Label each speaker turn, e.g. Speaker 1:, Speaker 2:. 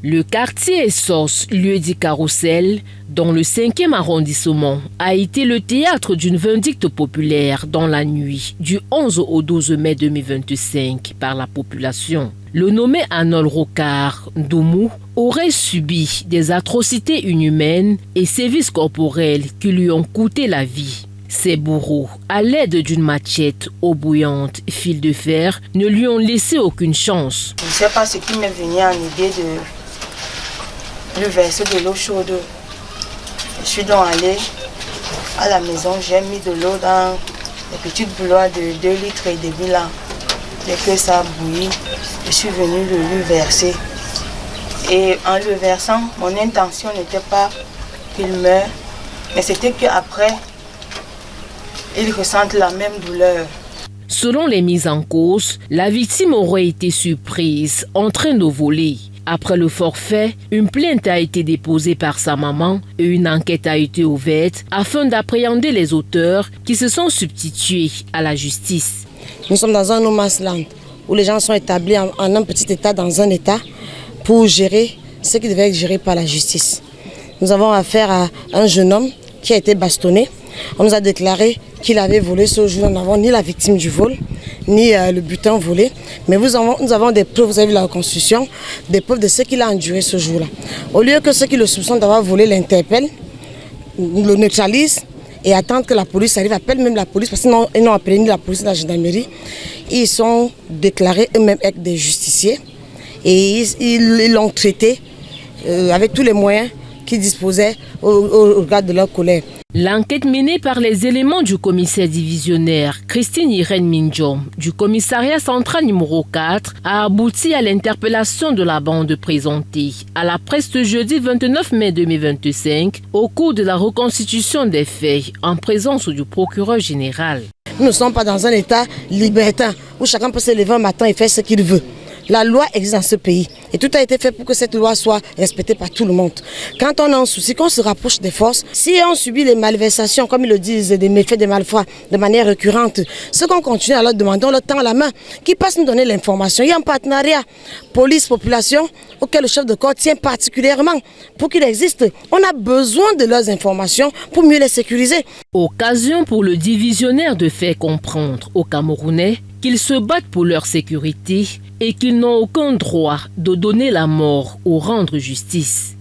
Speaker 1: Le quartier Essos, lieu dit Carrousel, dans le 5e arrondissement, a été le théâtre d'une vindicte populaire dans la nuit du 11 au 12 mai 2025 par la population. Le nommé Anol Rocard Doumou aurait subi des atrocités inhumaines et sévices corporels qui lui ont coûté la vie. Ses bourreaux, à l'aide d'une machette eau bouillante, fil de fer, ne lui ont laissé aucune chance.
Speaker 2: Je ne sais pas ce qui m'est venu en idée de lui verser de l'eau chaude. Je suis donc allée à la maison, j'ai mis de l'eau dans les petites bouilloires de 2 litres et demi là. Dès que ça a bouilli, je suis venue le lui verser. Et en le versant, mon intention n'était pas qu'il meure, mais c'était qu'après, il ressente la même douleur.
Speaker 1: Selon les mises en cause, la victime aurait été surprise en train de voler. Après le forfait, une plainte a été déposée par sa maman et une enquête a été ouverte afin d'appréhender les auteurs qui se sont substitués à la justice.
Speaker 3: Nous sommes dans un no man's land où les gens sont établis en un petit état, dans un état, pour gérer ce qui devait être géré par la justice. Nous avons affaire à un jeune homme qui a été bastonné. On nous a déclaré qu'il avait volé ce jour. Nous n'avons ni la victime du vol, ni le butin volé. Mais nous avons des preuves, vous avez vu la reconstitution, des preuves de ce qu'il a enduré ce jour-là. Au lieu que ceux qui le soupçonnent d'avoir volé l'interpellent, le neutralisent et attendent que la police arrive, appellent même la police, parce qu'ils n'ont appelé ni la police ni la gendarmerie. Ils sont déclarés eux-mêmes être des justiciers et ils l'ont traité avec tous les moyens qu'ils disposaient au regard de leur colère.
Speaker 1: L'enquête menée par les éléments du commissaire divisionnaire Christine Irène Minjom du commissariat central numéro 4 a abouti à l'interpellation de la bande présentée à la presse ce jeudi 29 mai 2025 au cours de la reconstitution des faits en présence du procureur général.
Speaker 3: Nous ne sommes pas dans un état libertin où chacun peut se lever un matin et faire ce qu'il veut. La loi existe dans ce pays et tout a été fait pour que cette loi soit respectée par tout le monde. Quand on a un souci, qu'on se rapproche des forces, si on subit les malversations, comme ils le disent, des méfaits, des malfrats de manière récurrente, ce qu'on continue à leur demander, on leur tend la main, qu'ils passent nous donner l'information. Il y a un partenariat police-population auquel le chef de corps tient particulièrement pour qu'il existe. On a besoin de leurs informations pour mieux les sécuriser.
Speaker 1: Occasion pour le divisionnaire de faire comprendre aux Camerounais qu'ils se battent pour leur sécurité et qu'ils n'ont aucun droit de donner la mort ou rendre justice.